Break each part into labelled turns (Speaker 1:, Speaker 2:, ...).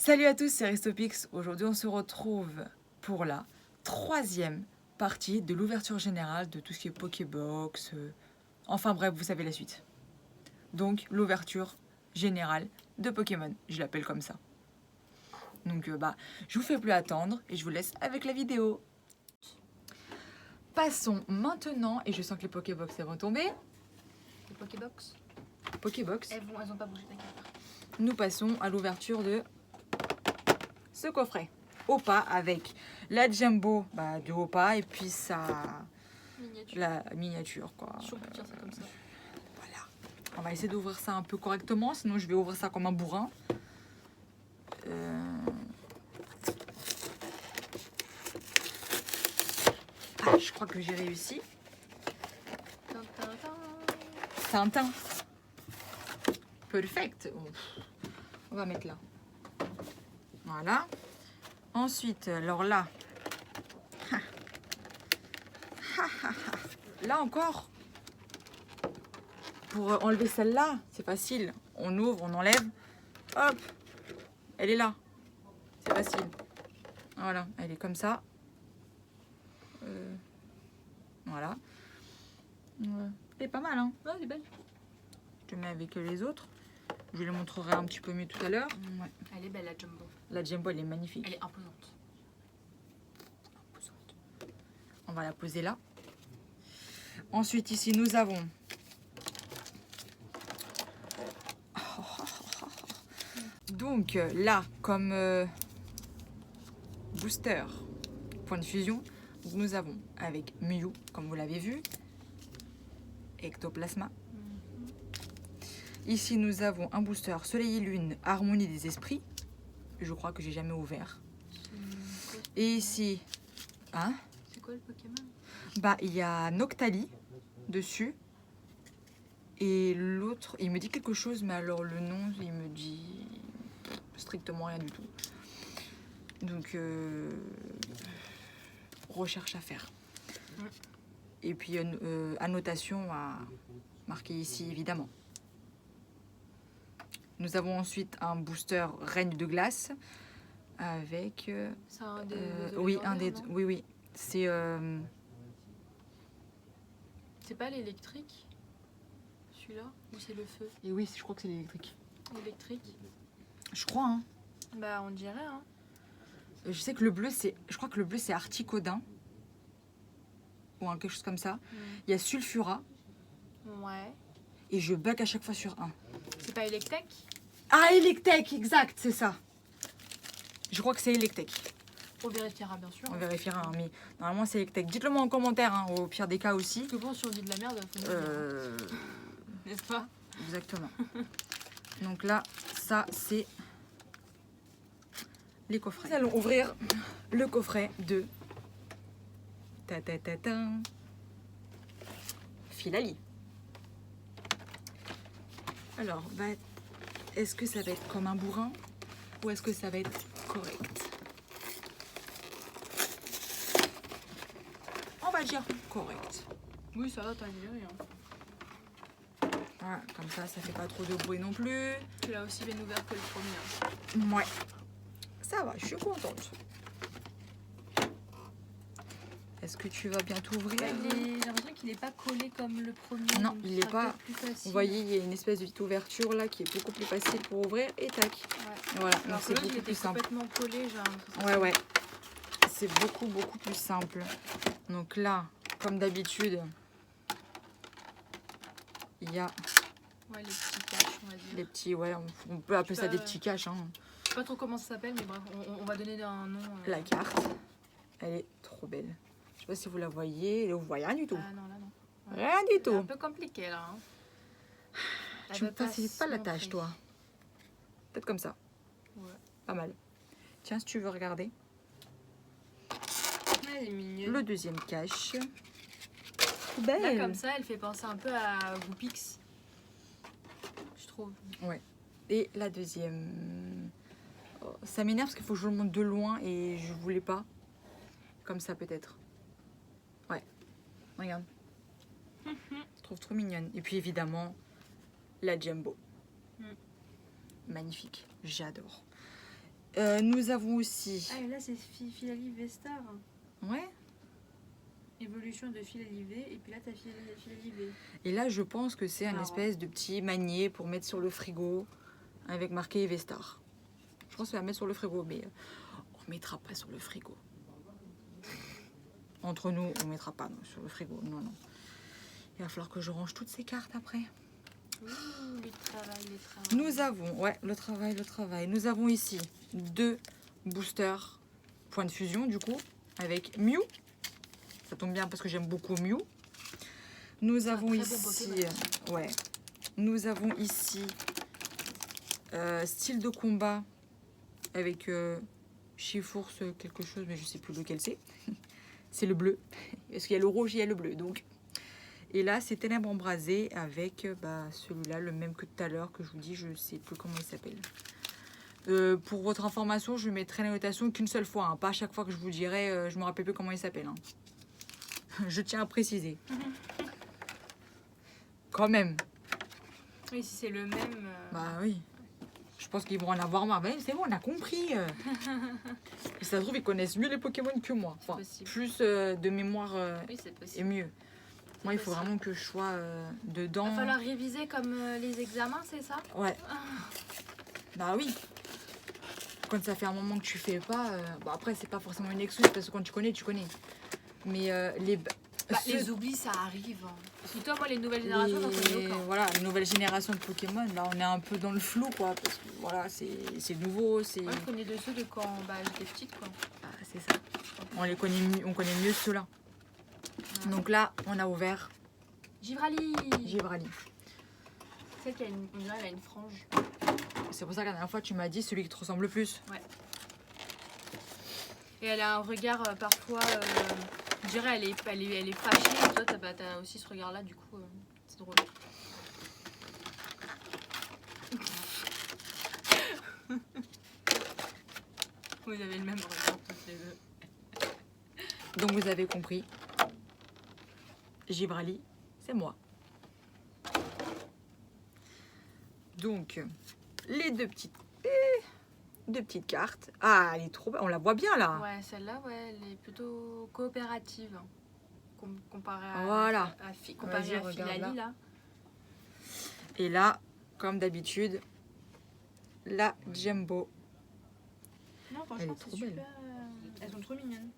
Speaker 1: Salut à tous, c'est Aristopix. Aujourd'hui, on se retrouve pour la 3e partie de l'ouverture générale de tout ce qui est Pokébox. Enfin bref, vous savez la suite. Donc, l'ouverture générale de Pokémon. Je l'appelle comme ça. Donc, je vous fais plus attendre et je vous laisse avec la vidéo. Passons maintenant, et je sens que les Pokébox elles vont tomber.
Speaker 2: Les Pokébox
Speaker 1: Pokébox.
Speaker 2: Elles ont pas bougé, t'inquiète pas.
Speaker 1: Nous passons à l'ouverture de ce coffret. Opa avec la Jumbo de Opa et puis
Speaker 2: Miniature.
Speaker 1: la miniature quoi.
Speaker 2: Je suis sûre que tu tiens ça comme ça.
Speaker 1: Voilà. On va essayer d'ouvrir ça un peu correctement, sinon je vais ouvrir ça comme un bourrin. Je crois que j'ai réussi. Tintin. Perfect. On va mettre là. Voilà. Ensuite, alors là. Là encore. Pour enlever celle-là, c'est facile. On ouvre, on enlève. Hop. Elle est là. C'est facile. Voilà, elle est comme ça. Voilà. Elle est pas mal, hein.
Speaker 2: Ouais, elle est belle.
Speaker 1: Je te mets avec les autres. Je les montrerai un petit peu mieux tout à l'heure. Ouais.
Speaker 2: Elle est belle, la Jumbo.
Speaker 1: La Jumbo, elle est magnifique.
Speaker 2: Elle est imposante.
Speaker 1: On va la poser là. Ensuite, ici, nous avons... Donc, là, comme booster, point de fusion, nous avons avec Mew, comme vous l'avez vu, Ectoplasma. Ici, nous avons un booster Soleil et Lune, Harmonie des Esprits. Je crois que j'ai jamais ouvert. Et ici, hein?
Speaker 2: C'est quoi le Pokémon?
Speaker 1: Il y a Noctali dessus. Et l'autre, il me dit quelque chose, mais alors le nom, il me dit strictement rien du tout. Donc, recherche à faire. Et puis, annotation à marquer ici, évidemment. Nous avons ensuite un booster Reine de glace avec...
Speaker 2: C'est un des
Speaker 1: oui, un des...
Speaker 2: non?
Speaker 1: Oui. C'est...
Speaker 2: C'est pas l'électrique? Celui-là? Ou c'est le feu?
Speaker 1: Et oui, je crois que c'est l'électrique.
Speaker 2: L'électrique?
Speaker 1: Je crois, hein.
Speaker 2: Bah, on dirait, hein.
Speaker 1: Je sais que le bleu, c'est... Je crois que le bleu, c'est Articodin. Ou quelque chose comme ça. Il y a Sulfura.
Speaker 2: Ouais.
Speaker 1: Et je bug à chaque fois sur un.
Speaker 2: C'est pas Electek?
Speaker 1: Ah, Electek, exact, c'est ça. Je crois que c'est Electek.
Speaker 2: On vérifiera, bien sûr.
Speaker 1: On vérifiera, hein, mais normalement c'est Electek. Dites-le moi en commentaire, hein, au pire des cas aussi.
Speaker 2: Parce que bon, si on dit de la merde, faut nous dire. N'est-ce pas?
Speaker 1: Exactement. Donc là, ça c'est les coffrets. Nous allons ouvrir le coffret de Filali. Alors, est-ce que ça va être comme un bourrin ou est-ce que ça va être correct? On va dire correct.
Speaker 2: Oui, ça va, t'as géré, hein.
Speaker 1: Voilà, comme ça fait pas trop de bruit non plus.
Speaker 2: Tu l'as aussi bien ouvert que le premier.
Speaker 1: Ouais. Ça va, je suis contente. Est-ce que tu vas bien t'ouvrir?
Speaker 2: J'ai l'impression qu'il n'est pas collé comme le premier.
Speaker 1: Non, il n'est pas.
Speaker 2: Plus
Speaker 1: Vous voyez, il y a une espèce de petite ouverture là qui est beaucoup plus facile pour ouvrir et tac.
Speaker 2: Ouais.
Speaker 1: Voilà,
Speaker 2: Alors
Speaker 1: donc c'est beaucoup plus simple.
Speaker 2: complètement collé, genre.
Speaker 1: Ouais. C'est beaucoup plus simple. Donc là, comme d'habitude, il y a
Speaker 2: Ouais, les petits caches, on va dire.
Speaker 1: les petits, on peut appeler ça des petits caches. Hein.
Speaker 2: Je sais pas trop comment ça s'appelle, mais bref, on va donner un nom.
Speaker 1: La carte, elle est trop belle. Je sais pas si vous la voyez, vous voyez rien du tout.
Speaker 2: Ah non, là non.
Speaker 1: Ouais. Rien du
Speaker 2: C'est
Speaker 1: tout.
Speaker 2: un peu compliqué là. Hein.
Speaker 1: Tu me facilites pas la tâche, toi. Peut-être comme ça.
Speaker 2: Ouais.
Speaker 1: Pas mal. Tiens, si tu veux regarder.
Speaker 2: Elle est mignonne.
Speaker 1: Le deuxième cache.
Speaker 2: Là,
Speaker 1: Belle.
Speaker 2: comme ça, elle fait penser un peu à Goopix. Je trouve.
Speaker 1: Ouais. Et la deuxième. Oh, ça m'énerve parce qu'il faut que je le monte de loin et je voulais pas. Comme ça, peut-être. Ouais. Regarde. Je trouve trop mignonne. Et puis, évidemment, la Jumbo. Magnifique. J'adore. Nous avons aussi...
Speaker 2: Ah, et là, c'est Philalie Vestar.
Speaker 1: Ouais.
Speaker 2: Évolution de Philalie V. Et puis là, t'as Philalie V.
Speaker 1: Et là, je pense que c'est un
Speaker 2: Marrant.
Speaker 1: espèce de petit manier pour mettre sur le frigo avec marqué Vestar. Je pense qu'on va mettre sur le frigo, mais on mettra pas sur le frigo. Entre nous, on mettra pas non, sur le frigo. Non, non. Il va falloir que je range toutes ces cartes après.
Speaker 2: Ouh, le travail.
Speaker 1: Nous avons, ouais, le travail. Nous avons ici 2 boosters point de fusion, du coup, avec Mew. Ça tombe bien parce que j'aime beaucoup Mew. Nous avons
Speaker 2: très
Speaker 1: ici,
Speaker 2: beau Pokémon.
Speaker 1: ouais, nous avons ici style de combat avec Chifours quelque chose, mais je sais plus lequel c'est. C'est le bleu, parce qu'il y a le rouge et il y a le bleu, donc. Et là, c'est Ténèbres embrasées avec celui-là, le même que tout à l'heure, que je vous dis, je sais plus comment il s'appelle. Pour votre information, je mettrai la notation qu'une seule fois, hein, pas à chaque fois que je vous dirai, je me rappelle plus comment il s'appelle. Hein. Je tiens à préciser. Quand même.
Speaker 2: Oui, si c'est le même.
Speaker 1: Bah oui. Je pense qu'ils vont en avoir marre. Ben, c'est bon, on a compris. Et ça se trouve, ils connaissent mieux les Pokémon que moi. Enfin,
Speaker 2: possible.
Speaker 1: plus de mémoire
Speaker 2: Oui, c'est
Speaker 1: et
Speaker 2: possible.
Speaker 1: mieux. Moi, il faut
Speaker 2: possible.
Speaker 1: vraiment que je sois dedans.
Speaker 2: Il va falloir réviser comme les examens, c'est ça?
Speaker 1: Ouais. Bah oui. Quand ça fait un moment que tu fais pas, bon après c'est pas forcément une excuse parce que quand tu connais, tu connais. Mais
Speaker 2: les oublis, ça arrive. Hein. Parce que toi, moi, les nouvelles générations, j'en connais aucun.
Speaker 1: voilà, les nouvelles générations de Pokémon, là on est un peu dans le flou quoi, parce que voilà, c'est nouveau, c'est
Speaker 2: Moi, je connais de ceux de quand j'étais petite, quoi.
Speaker 1: c'est ça. On connaît mieux ceux-là.
Speaker 2: Ouais.
Speaker 1: Donc là, on a ouvert
Speaker 2: Givrali.
Speaker 1: Givrali.
Speaker 2: Celle qui a on dirait, elle a une frange.
Speaker 1: C'est pour ça que la dernière fois tu m'as dit celui qui te ressemble le plus.
Speaker 2: Et elle a un regard parfois, je dirais, elle est fâchée. Et toi, t'as aussi ce regard-là, du coup, c'est drôle. Vous avez le même regard toutes les deux.
Speaker 1: Donc vous avez compris. Givrali, c'est moi. Donc les deux petites cartes. Ah, elle est trop belle. On la voit bien là.
Speaker 2: Ouais, celle-là, ouais, elle est plutôt coopérative. Comparée à,
Speaker 1: Voilà.
Speaker 2: comparée
Speaker 1: Vas-y,
Speaker 2: à
Speaker 1: regarde
Speaker 2: Philalie, là.
Speaker 1: Et là, comme d'habitude, la Jumbo.
Speaker 2: Non,
Speaker 1: Elle est
Speaker 2: franchement,
Speaker 1: trop
Speaker 2: c'est
Speaker 1: belle.
Speaker 2: super. Elles sont trop mignonnes.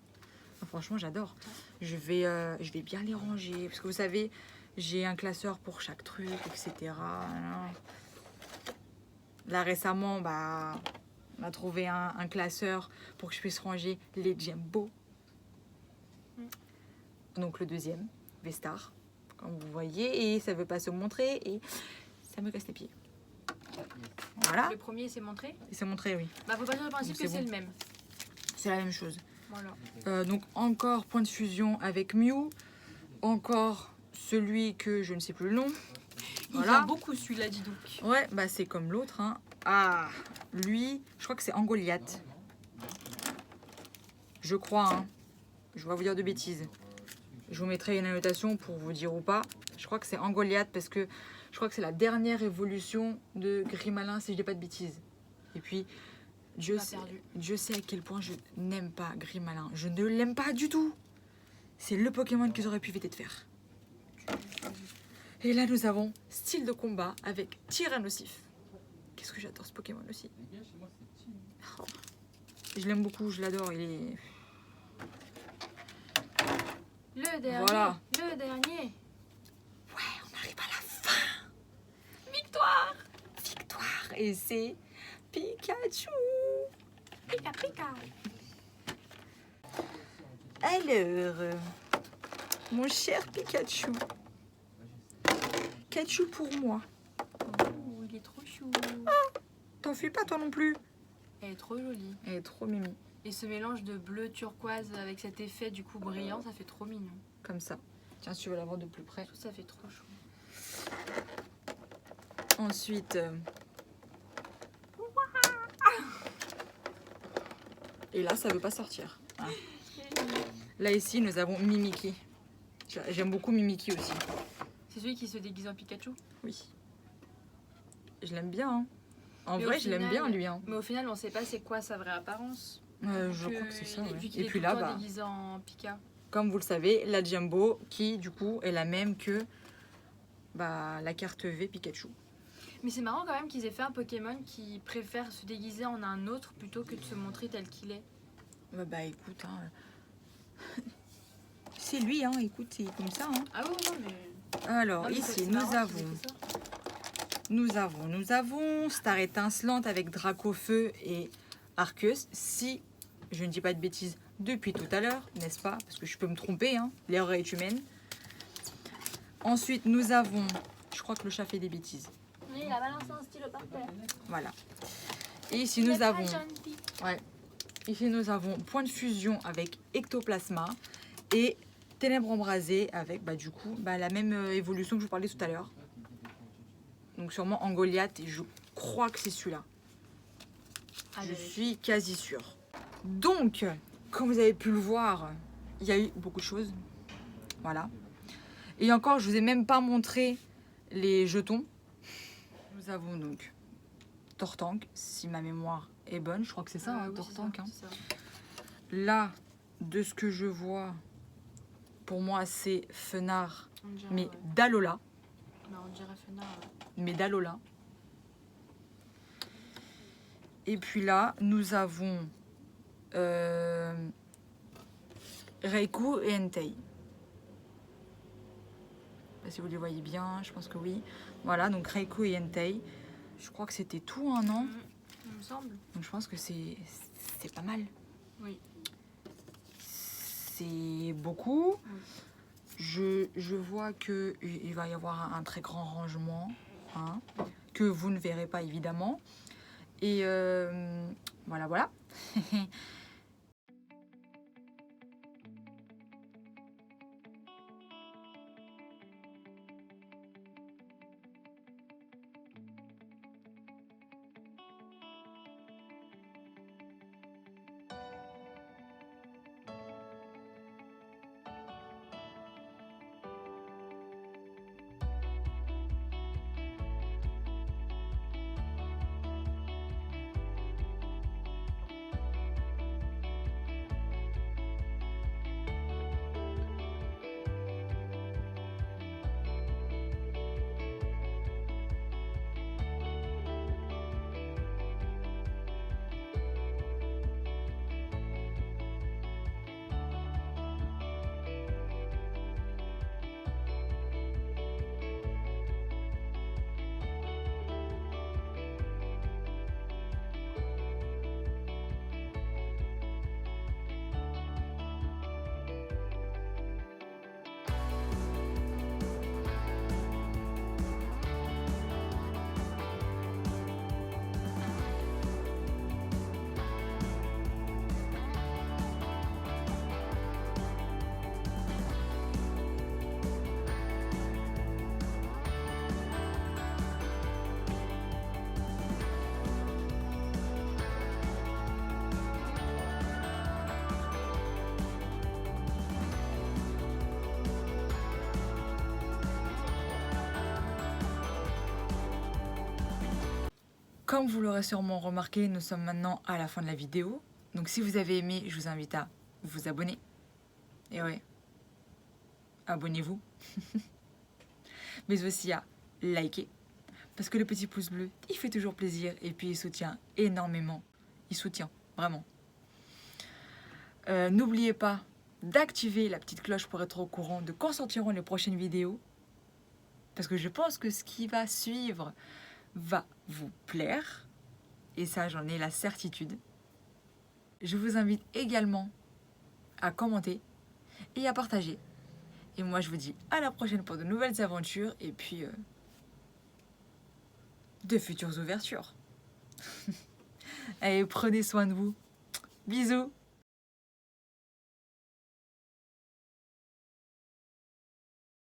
Speaker 1: Ah, franchement, j'adore. Je vais bien les ranger. Parce que vous savez, j'ai un classeur pour chaque truc, etc. Là, récemment, on a trouvé un classeur pour que je puisse ranger les Jumbo. Donc le deuxième, Vestar, comme vous voyez. Et ça ne veut pas se montrer et ça me casse les pieds. Voilà.
Speaker 2: Le premier, c'est montré.
Speaker 1: Il s'est montré, oui.
Speaker 2: Bah, faut partir du principe
Speaker 1: Donc,
Speaker 2: que
Speaker 1: c'est
Speaker 2: c'est
Speaker 1: bon.
Speaker 2: le même.
Speaker 1: C'est la même chose.
Speaker 2: Voilà.
Speaker 1: Donc encore point de fusion avec Mew. Encore celui que je ne sais plus le nom.
Speaker 2: Il
Speaker 1: Voilà.
Speaker 2: vient beaucoup celui-là, dis donc.
Speaker 1: Ouais, c'est comme l'autre. Hein. Ah, lui, je crois que c'est Angoliath. Je crois, hein. Je vais vous dire de bêtises. Je vous mettrai une annotation pour vous dire ou pas. Je crois que c'est Angoliath parce que je crois que c'est la dernière évolution de Grimalin, si je dis pas de bêtises. Et puis, Dieu sait à quel point je n'aime pas Grimalin. Je ne l'aime pas du tout. C'est le Pokémon qu'ils auraient pu éviter de faire. Et là, nous avons style de combat avec Tyrannosif. Qu'est-ce que j'adore ce Pokémon aussi. Oh. Je l'aime beaucoup, je l'adore. Il est...
Speaker 2: Le dernier.
Speaker 1: Voilà.
Speaker 2: Le dernier.
Speaker 1: Ouais, on arrive à la fin.
Speaker 2: Victoire.
Speaker 1: Victoire. Et c'est Pikachu.
Speaker 2: Pika pika.
Speaker 1: Alors, mon cher Pikachu. Pikachu pour moi.
Speaker 2: Oh, il est trop chou.
Speaker 1: T'en fais pas toi non plus.
Speaker 2: Elle est trop jolie.
Speaker 1: Elle est trop mimi.
Speaker 2: Et ce mélange de bleu turquoise avec cet effet du coup brillant, ça fait trop mignon.
Speaker 1: Comme ça. Tiens, si tu veux la voir de plus près.
Speaker 2: Ça fait trop chou.
Speaker 1: Ensuite... Et là, ça veut pas sortir. Ah. Là, ici, nous avons Mimiki. J'aime beaucoup Mimiki aussi.
Speaker 2: C'est celui qui se déguise en Pikachu?
Speaker 1: Oui. Je l'aime bien. Hein. En
Speaker 2: Mais
Speaker 1: vrai,
Speaker 2: au
Speaker 1: je l'aime
Speaker 2: final-
Speaker 1: bien, lui. Hein.
Speaker 2: Mais au final, on sait pas c'est quoi sa vraie apparence.
Speaker 1: Je crois que c'est ça. Ouais.
Speaker 2: Vu qu'il
Speaker 1: Et
Speaker 2: est
Speaker 1: puis
Speaker 2: tout
Speaker 1: là,
Speaker 2: le temps
Speaker 1: bah,
Speaker 2: déguisé en Pika.
Speaker 1: comme vous le savez, la Jumbo, qui du coup est la même que bah, la carte V Pikachu.
Speaker 2: Mais c'est marrant quand même qu'ils aient fait un Pokémon qui préfère se déguiser en un autre plutôt que de se montrer tel qu'il est.
Speaker 1: Bah écoute, hein, c'est lui, hein, écoute, c'est comme ça. Hein.
Speaker 2: Ah oui, non, mais.
Speaker 1: Alors,
Speaker 2: Non, mais
Speaker 1: ici,
Speaker 2: c'est
Speaker 1: nous
Speaker 2: marrant qu'ils aient
Speaker 1: avons,
Speaker 2: fait ça.
Speaker 1: nous avons Star étincelante avec Dracofeu et Arceus. Si je ne dis pas de bêtises depuis tout à l'heure, n'est-ce pas? Parce que je peux me tromper, hein, l'erreur est humaine. Ensuite, nous avons, je crois que le chat fait des bêtises.
Speaker 2: Oui, il a balancé un stylo par terre.
Speaker 1: Voilà. Et ici, nous avons, ouais, ici, nous avons Point de fusion avec Ectoplasma et Ténèbres embrasées avec, bah, du coup, bah, la même évolution que je vous parlais tout à l'heure. Donc sûrement en Goliath, et je crois que c'est celui-là. Je suis quasi sûre. Donc, comme vous avez pu le voir, il y a eu beaucoup de choses. Voilà. Et encore, je vous ai même pas montré les jetons. Nous avons donc Tortank, si ma mémoire est bonne. Je crois que c'est ça, hein,
Speaker 2: oui,
Speaker 1: Tortank.
Speaker 2: c'est
Speaker 1: Hein.
Speaker 2: ça.
Speaker 1: Là, de ce que je vois, pour moi, c'est Fenard,
Speaker 2: On dirait,
Speaker 1: mais
Speaker 2: ouais.
Speaker 1: d'Alola.
Speaker 2: Non, on dirait Fenard. Ouais.
Speaker 1: Mais d'Alola. Et puis là, nous avons Raikou et Entei. Si vous les voyez bien, je pense que oui. Voilà, donc Raikou et Entei. Je crois que c'était tout, hein, non?
Speaker 2: Il me semble.
Speaker 1: Donc je pense que c'est pas mal.
Speaker 2: Oui.
Speaker 1: C'est beaucoup.
Speaker 2: Oui.
Speaker 1: Je vois qu'il va y avoir un très grand rangement, hein, que vous ne verrez pas évidemment. Et voilà, voilà. Comme vous l'aurez sûrement remarqué, nous sommes maintenant à la fin de la vidéo. Donc si vous avez aimé, je vous invite à vous abonner. Et ouais, abonnez-vous. Mais aussi à liker. Parce que le petit pouce bleu, il fait toujours plaisir. Et puis il soutient énormément. Il soutient, vraiment. N'oubliez pas d'activer la petite cloche pour être au courant de quand sortiront les prochaines vidéos. Parce que je pense que ce qui va suivre va vous plaire. Et ça, j'en ai la certitude. Je vous invite également à commenter et à partager. Et moi, je vous dis à la prochaine pour de nouvelles aventures et puis de futures ouvertures. Allez, prenez soin de vous. Bisous.